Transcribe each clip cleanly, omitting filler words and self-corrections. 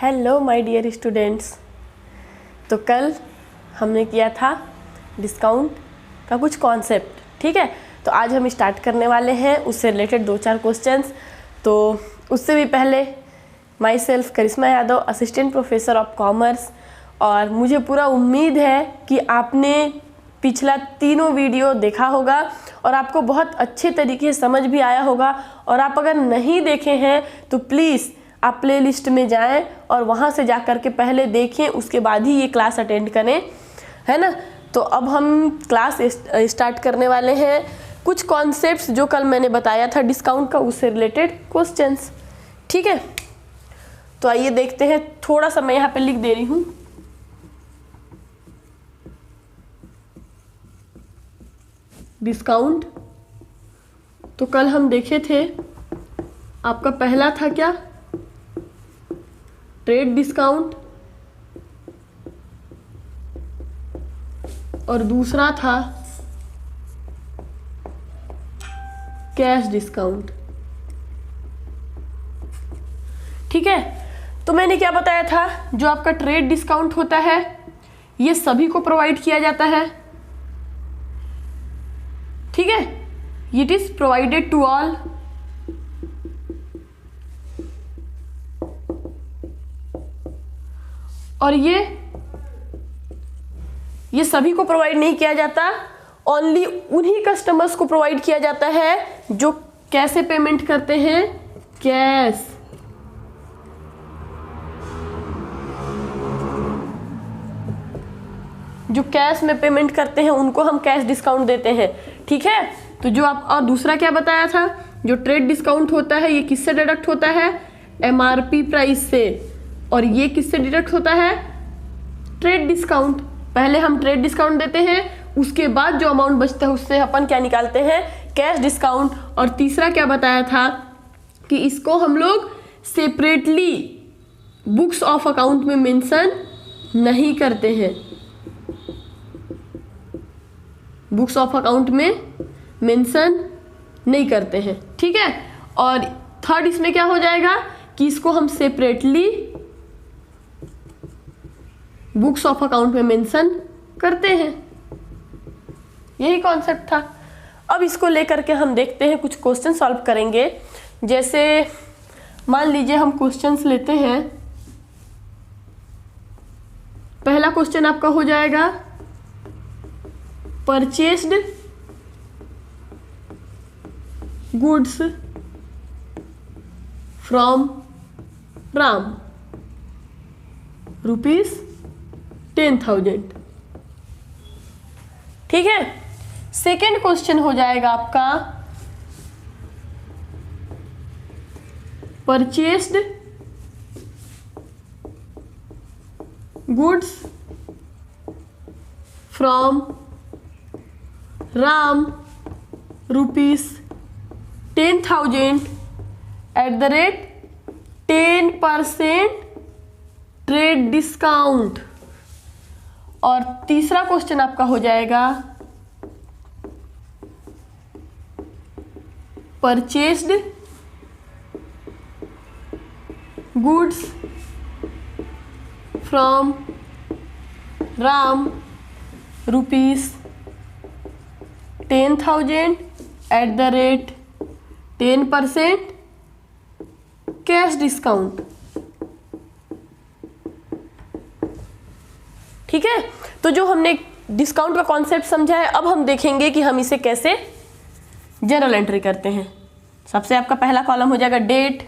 Hello my dear students. तो कल हमने किया था डिस्काउंट का कुछ कॉन्सेप्ट, ठीक है। तो आज हम स्टार्ट करने वाले हैं उससे रिलेटेड 2-4 क्वेश्चंस। तो उससे भी पहले myself Karishma Yadav, assistant professor of commerce, और मुझे पूरा उम्मीद है कि आपने पिछला तीनों वीडियो देखा होगा और आपको बहुत अच्छे तरीके से समझ भी आया होगा। और आप अगर नहीं देखे हैं तो प्लीज़ आप प्ले लिस्ट में जाएं और वहाँ से जा कर के पहले देखें, उसके बाद ही ये क्लास अटेंड करें, है ना। तो अब हम क्लास स्टार्ट करने वाले हैं। कुछ कॉन्सेप्ट्स जो कल मैंने बताया था डिस्काउंट का, उससे रिलेटेड क्वेश्चंस, ठीक है। तो आइए देखते हैं। थोड़ा सा मैं यहाँ पे लिख दे रही हूँ। डिस्काउंट तो कल हम देखे थे, आपका पहला था क्या, ट्रेड डिस्काउंट, और दूसरा था कैश डिस्काउंट, ठीक है। तो मैंने क्या बताया था, जो आपका ट्रेड डिस्काउंट होता है ये सभी को प्रोवाइड किया जाता है, ठीक है। It is provided to all, और ये सभी को प्रोवाइड नहीं किया जाता, ओनली उन्हीं कस्टमर्स को प्रोवाइड किया जाता है जो कैसे पेमेंट करते हैं, कैश। जो कैश में पेमेंट करते हैं उनको हम कैश डिस्काउंट देते हैं, ठीक है। तो जो आप, और दूसरा क्या बताया था, जो ट्रेड डिस्काउंट होता है ये किससे डिडक्ट होता है, एमआरपी प्राइस से, और ये किससे डिडक्ट होता है, ट्रेड डिस्काउंट। पहले हम ट्रेड डिस्काउंट देते हैं, उसके बाद जो अमाउंट बचता है उससे अपन क्या निकालते हैं, कैश डिस्काउंट। और तीसरा क्या बताया था कि इसको हम लोग सेपरेटली बुक्स ऑफ अकाउंट में मेंशन नहीं करते हैं, बुक्स ऑफ अकाउंट में मेंशन नहीं करते हैं, ठीक है। और थर्ड इसमें क्या हो जाएगा कि इसको हम सेपरेटली बुक्स ऑफ अकाउंट में मेंशन करते हैं। यही कॉन्सेप्ट था। अब इसको लेकर के हम देखते हैं, कुछ क्वेश्चन सॉल्व करेंगे। जैसे मान लीजिए हम क्वेश्चंस लेते हैं। पहला क्वेश्चन आपका हो जाएगा, परचेस्ड गुड्स फ्रॉम राम ₹10,000, ठीक है। सेकेंड क्वेश्चन हो जाएगा आपका, purchased goods from Ram ₹10,000 10% trade discount. और तीसरा क्वेश्चन आपका हो जाएगा, purchased goods from Ram ₹10,000 10% cash discount, ठीक है। तो जो हमने डिस्काउंट का कॉन्सेप्ट समझा है, अब हम देखेंगे कि हम इसे कैसे जर्नल एंट्री करते हैं। सबसे आपका पहला कॉलम हो जाएगा डेट,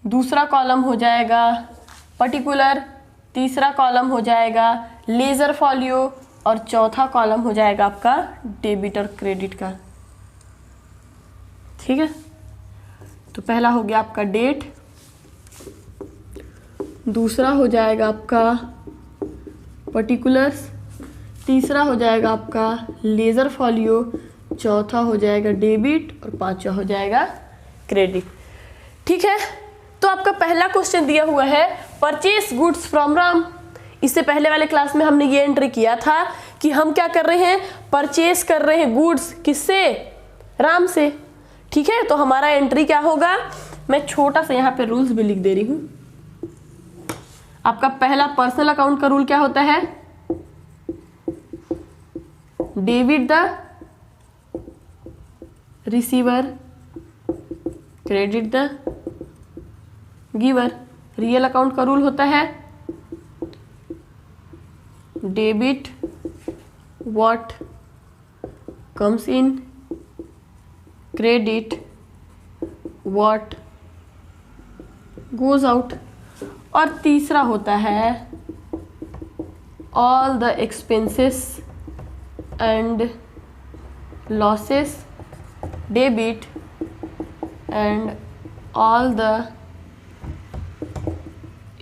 दूसरा कॉलम हो जाएगा पर्टिकुलर, तीसरा कॉलम हो जाएगा लेजर फॉलियो, और चौथा कॉलम हो जाएगा आपका डेबिट और क्रेडिट का, ठीक है। तो पहला हो गया आपका डेट, दूसरा हो जाएगा आपका पर्टिकुलर्स, तीसरा हो जाएगा आपका लेजर फॉलियो, चौथा हो जाएगा डेबिट, और पांचवा हो जाएगा क्रेडिट, ठीक है। तो आपका पहला क्वेश्चन दिया हुआ है, परचेस गुड्स फ्रॉम राम। इससे पहले वाले क्लास में हमने ये एंट्री किया था कि हम क्या कर रहे हैं, परचेस कर रहे हैं गुड्स, किससे, राम से, ठीक है। तो हमारा एंट्री क्या होगा, मैं छोटा सा यहाँ पे रूल्स भी लिख दे रही हूँ। आपका पहला पर्सनल अकाउंट का रूल क्या होता है? Debit the receiver, credit the giver. Real account का रूल होता है debit what comes in, credit what goes out. और तीसरा होता है all the expenses and losses debit and all the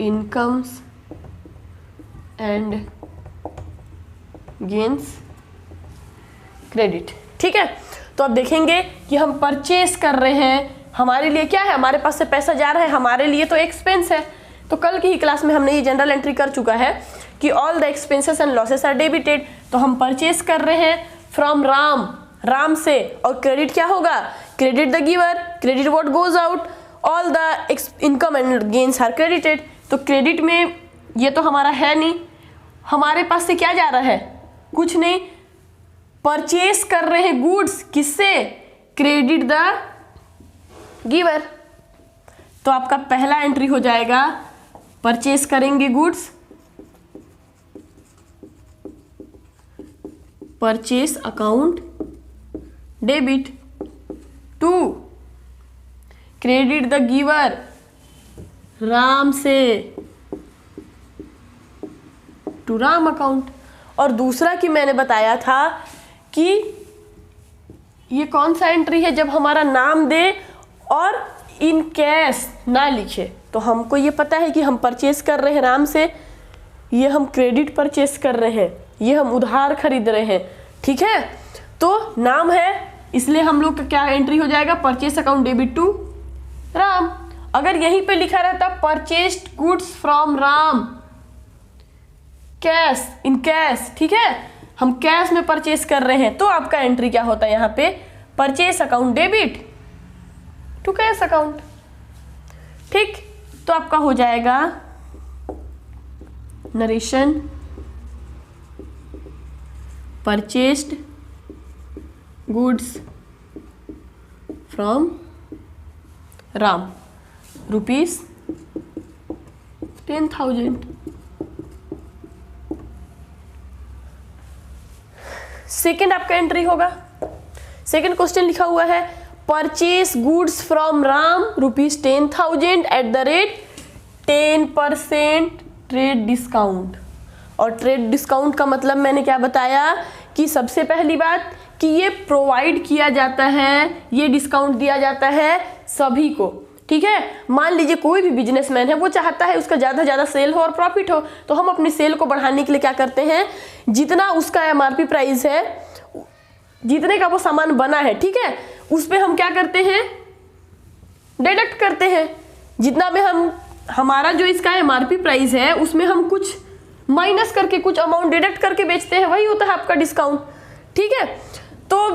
incomes and gains credit. ठीक है, तो अब देखेंगे कि हम परचेस कर रहे हैं, हमारे लिए क्या है, हमारे पास से पैसा जा रहा है, हमारे लिए तो एक्सपेंस है। तो कल की ही क्लास में हमने ये जनरल एंट्री कर चुका है कि all the expenses and losses are debited. तो हम परचेस कर रहे हैं फ्रॉम राम, राम से, और क्रेडिट क्या होगा? Credit the giver, credit what goes out, all the income and gains are credited. तो क्रेडिट में ये तो हमारा है नहीं, हमारे पास से क्या जा रहा है? कुछ नहीं। परचेस कर रहे हैं गुड्स, किससे? Credit the giver. तो आपका पहला एंट्री हो जाएगा परचेस करेंगे goods, purchase account debit to credit the giver, Ram से टू राम अकाउंट। और दूसरा कि मैंने बताया था कि ये कौन सा एंट्री है? जब हमारा नाम दे और इन कैश ना लिखे। तो हमको ये पता है कि हम परचेस कर रहे हैं राम से, ये हम क्रेडिट परचेस कर रहे हैं, ये हम उधार खरीद रहे हैं। ठीक है, तो नाम है इसलिए हम लोग का क्या एंट्री हो जाएगा? Purchase account debit to Ram. अगर यहीं पे लिखा रहता purchased goods from Ram, cash, in cash, ठीक है, हम कैश में परचेस कर रहे हैं, तो आपका एंट्री क्या होता है यहाँ पे? Purchase account debit to cash account. ठीक, तो आपका हो जाएगा narration purchased goods from Ram rupees 10,000। Second आपका एंट्री होगा, सेकेंड क्वेश्चन लिखा हुआ है purchase goods from Ram rupees 10,000 at the rate 10% trade discount. और ट्रेड डिस्काउंट का मतलब मैंने क्या बताया कि सबसे पहली बात कि ये प्रोवाइड किया जाता है, ये डिस्काउंट दिया जाता है सभी को। ठीक है, मान लीजिए कोई भी बिजनेसमैन है, वो चाहता है उसका ज़्यादा से ज़्यादा सेल हो और प्रॉफिट हो, तो हम अपनी सेल को बढ़ाने के लिए क्या करते हैं? जितना उसका एमआरपी प्राइस है, जितने का वो सामान बना है, ठीक है, उस पर हम क्या करते हैं? डिडक्ट करते हैं। जितना में हम, हमारा जो इसका एमआरपी प्राइस है उसमें हम कुछ माइनस करके, कुछ अमाउंट डिडक्ट करके बेचते हैं, वही होता है आपका डिस्काउंट। ठीक है, तो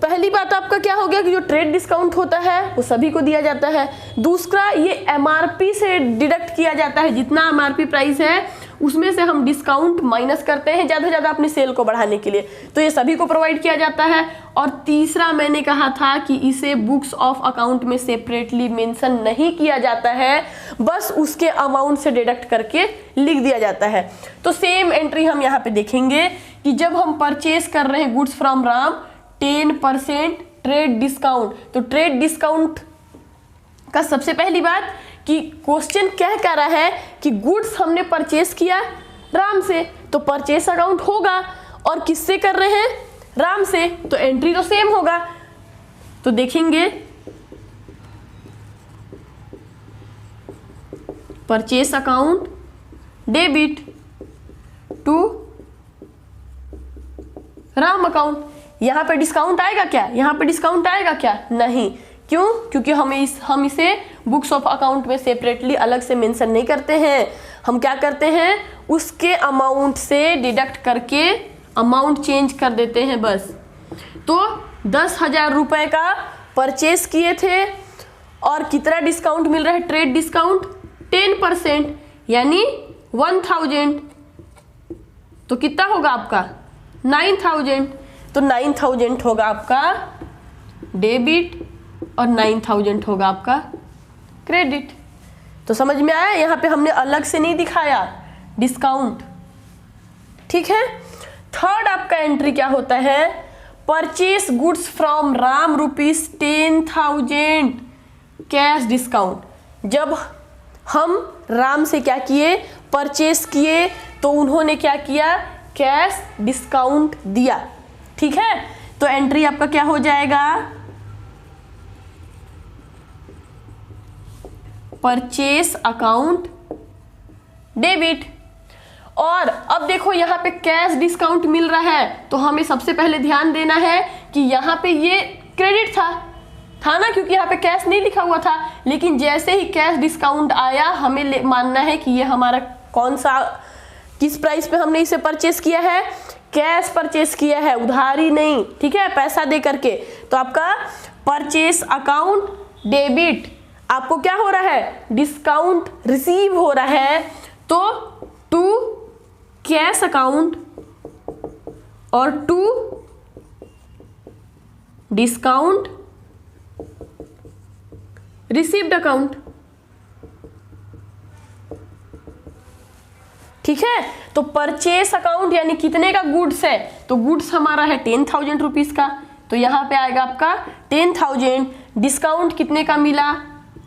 पहली बात आपका क्या हो गया कि जो ट्रेड डिस्काउंट होता है वो सभी को दिया जाता है। दूसरा, ये एमआरपी से डिडक्ट किया जाता है, जितना एमआरपी प्राइस है उसमें से हम डिस्काउंट माइनस करते हैं ज़्यादा से ज़्यादा अपनी सेल को बढ़ाने के लिए, तो ये सभी को प्रोवाइड किया जाता है। और तीसरा मैंने कहा था कि इसे बुक्स ऑफ अकाउंट में सेपरेटली मेंशन नहीं किया जाता है, बस उसके अमाउंट से डिडक्ट करके लिख दिया जाता है। तो सेम एंट्री हम यहाँ पे देखेंगे कि जब हम परचेस कर रहे हैं goods from Ram 10% trade discount, तो ट्रेड डिस्काउंट का सबसे पहली बात कि क्वेश्चन क्या कह रहा है कि गुड्स हमने परचेस किया राम से, तो परचेस अकाउंट होगा, और किससे कर रहे हैं? राम से, तो एंट्री तो सेम होगा। तो देखेंगे purchase account debit to Ram account. यहाँ पे डिस्काउंट आएगा क्या? यहाँ पे डिस्काउंट आएगा क्या? नहीं। क्यों? क्योंकि हम इसे बुक्स ऑफ अकाउंट में सेपरेटली अलग से मेंशन नहीं करते हैं। हम क्या करते हैं? उसके अमाउंट से डिडक्ट करके अमाउंट चेंज कर देते हैं बस। तो 10,000 रुपये का परचेस किए थे और कितना डिस्काउंट मिल रहा है? Trade discount 10%। यानी 1000, तो कितना होगा आपका 9000, तो 9000 होगा आपका डेबिट और 9000 होगा आपका क्रेडिट। तो समझ में आया, यहाँ पे हमने अलग से नहीं दिखाया डिस्काउंट, ठीक है। थर्ड आपका एंट्री क्या होता है, purchase goods from Ram ₹10,000 cash discount. जब हम राम से क्या किए, परचेस किए, तो उन्होंने क्या किया, कैश डिस्काउंट दिया, ठीक है। तो एंट्री आपका क्या हो जाएगा, परचेस अकाउंट डेबिट। और अब देखो यहाँ पे कैश डिस्काउंट मिल रहा है, तो हमें सबसे पहले ध्यान देना है कि यहाँ पे ये क्रेडिट था ना, क्योंकि यहाँ पे कैश नहीं लिखा हुआ था। लेकिन जैसे ही कैश डिस्काउंट आया, हमें मानना है कि ये हमारा कौन सा, किस प्राइस पे हमने इसे परचेस किया है, कैश परचेस किया है, उधारी नहीं, ठीक है, पैसा दे करके। तो आपका परचेस अकाउंट डेबिट, आपको क्या हो रहा है, डिस्काउंट रिसीव हो रहा है, तो टू कैश अकाउंट और टू डिस्काउंट रिसीव्ड अकाउंट, ठीक है। तो परचेस अकाउंट यानी कितने का गुड्स है, तो गुड्स हमारा है 10,000 रुपीज का, तो यहां पे आएगा आपका 10,000, डिस्काउंट कितने का मिला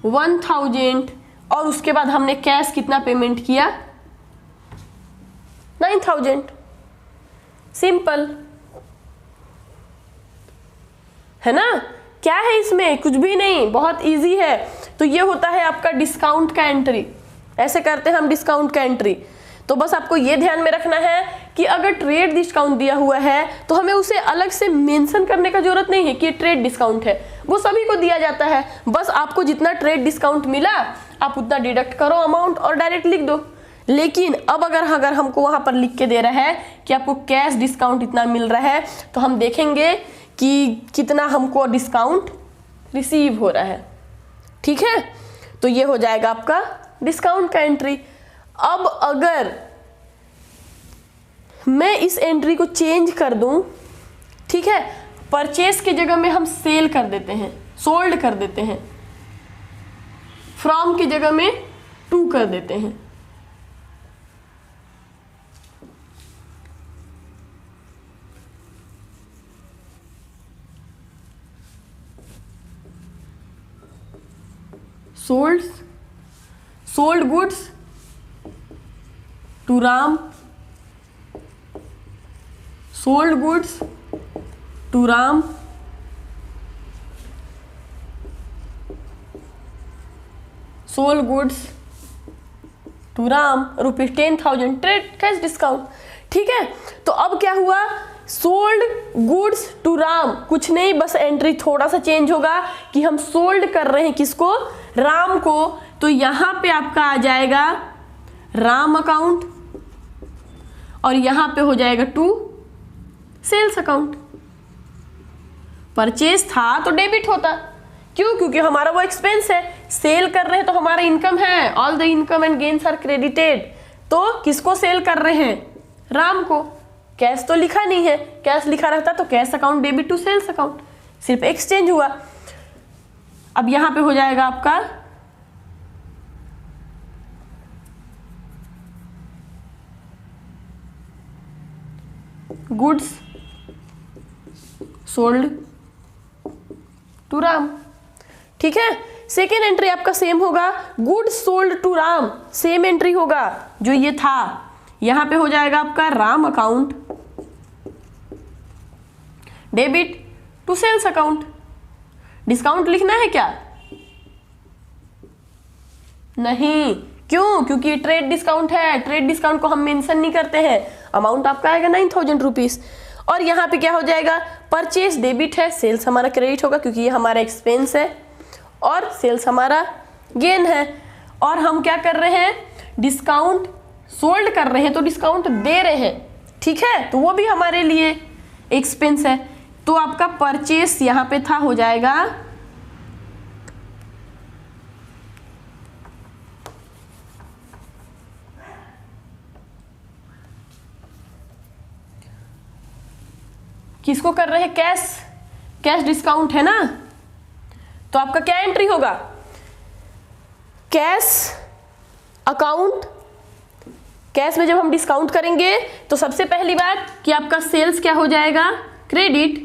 1000, और उसके बाद हमने कैश कितना पेमेंट किया 9000, सिंपल है ना। क्या है इसमें, कुछ भी नहीं, बहुत इजी है। तो ये होता है आपका डिस्काउंट का एंट्री, ऐसे करते हैं हम डिस्काउंट का एंट्री। तो बस आपको ये ध्यान में रखना है कि अगर ट्रेड डिस्काउंट दिया हुआ है तो हमें उसे अलग से मेंशन करने का जरूरत नहीं है कि ट्रेड डिस्काउंट है, वो सभी को दिया जाता है। बस आपको जितना ट्रेड डिस्काउंट मिला आप उतना डिडक्ट करो अमाउंट और डायरेक्ट लिख दो। लेकिन अब अगर हमको वहां पर लिख के दे रहा है कि आपको कैश डिस्काउंट इतना मिल रहा है, तो हम देखेंगे कि कितना हमको डिस्काउंट रिसीव हो रहा है, ठीक है। तो ये हो जाएगा आपका डिस्काउंट का एंट्री। अब अगर मैं इस एंट्री को चेंज कर दूं, ठीक है, परचेस की जगह में हम सेल कर देते हैं, सोल्ड कर देते हैं, फ्रॉम की जगह में टू कर देते हैं, sold goods to Ram, sold goods to Ram, sold goods to Ram ₹10,000 trade cash discount, ठीक है। तो अब क्या हुआ, सोल्ड गुड्स टू राम, कुछ नहीं, बस एंट्री थोड़ा सा चेंज होगा कि हम सोल्ड कर रहे हैं किसको, राम को। तो यहां पे आपका आ जाएगा राम अकाउंट और यहां पे हो जाएगा टू सेल्स अकाउंट। परचेस था तो डेबिट होता, क्यों, क्योंकि हमारा वो एक्सपेंस है, सेल कर रहे हैं तो हमारा इनकम है, all the income and gains are credited. तो किसको सेल कर रहे हैं, राम को। कैश तो लिखा नहीं है, कैश लिखा रहता तो cash account debit to sales account, सिर्फ एक्सचेंज हुआ। अब यहां पे हो जाएगा आपका गुड्स सोल्ड टू राम, ठीक है। सेकेंड एंट्री आपका सेम होगा, goods sold to Ram, same entry होगा जो ये था। यहां पे हो जाएगा आपका Ram account debit to sales account. Discount लिखना है क्या, नहीं, क्यों, क्योंकि ट्रेड डिस्काउंट है, ट्रेड डिस्काउंट को हम मेंशन नहीं करते हैं। अमाउंट आपका आएगा 9,000 रुपीज। और यहाँ पे क्या हो जाएगा, परचेस डेबिट है, सेल्स हमारा क्रेडिट होगा क्योंकि ये हमारा एक्सपेंस है और सेल्स हमारा गेन है। और हम क्या कर रहे हैं, डिस्काउंट सोल्ड कर रहे हैं तो डिस्काउंट दे रहे हैं, ठीक है, तो वो भी हमारे लिए एक्सपेंस है। तो आपका परचेस यहाँ पे था, हो जाएगा किसको कर रहे हैं, कैश डिस्काउंट है ना, तो आपका क्या एंट्री होगा, कैश अकाउंट। कैश में जब हम डिस्काउंट करेंगे तो सबसे पहली बात कि आपका सेल्स क्या हो जाएगा, क्रेडिट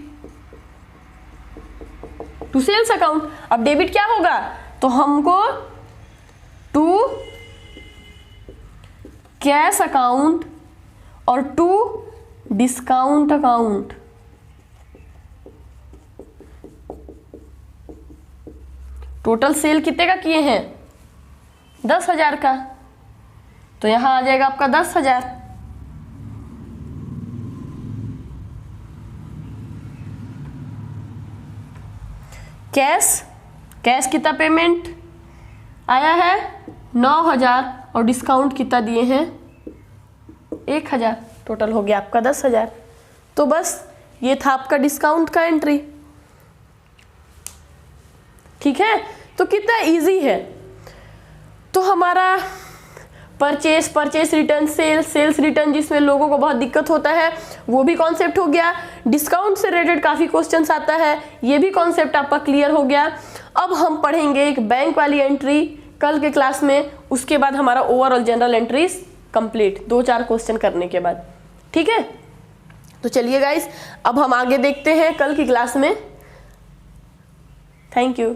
टू सेल्स अकाउंट। अब डेबिट क्या होगा, तो हमको टू कैश अकाउंट और to discount account. Total sale कितने का किए हैं, 10,000 का, तो यहां आ जाएगा आपका 10,000। कैश कितना पेमेंट आया है, 9,000 और डिस्काउंट कितना दिए हैं, 1,000, टोटल हो गया आपका 10,000। तो बस ये था आपका डिस्काउंट का एंट्री। ठीक है, तो कितना इजी है। तो हमारा परचेस रिटर्न, सेल्स रिटर्न, जिसमें लोगों को बहुत दिक्कत होता है, वो भी कॉन्सेप्ट हो गया। डिस्काउंट से रिलेटेड काफ़ी क्वेश्चंस आता है, ये भी कॉन्सेप्ट आपका क्लियर हो गया। अब हम पढ़ेंगे एक बैंक वाली एंट्री कल के क्लास में, उसके बाद हमारा overall general entries complete, 2-4 question करने के बाद। ठीक है, तो चलिए गाइस, अब हम आगे देखते हैं कल की क्लास में। Thank you.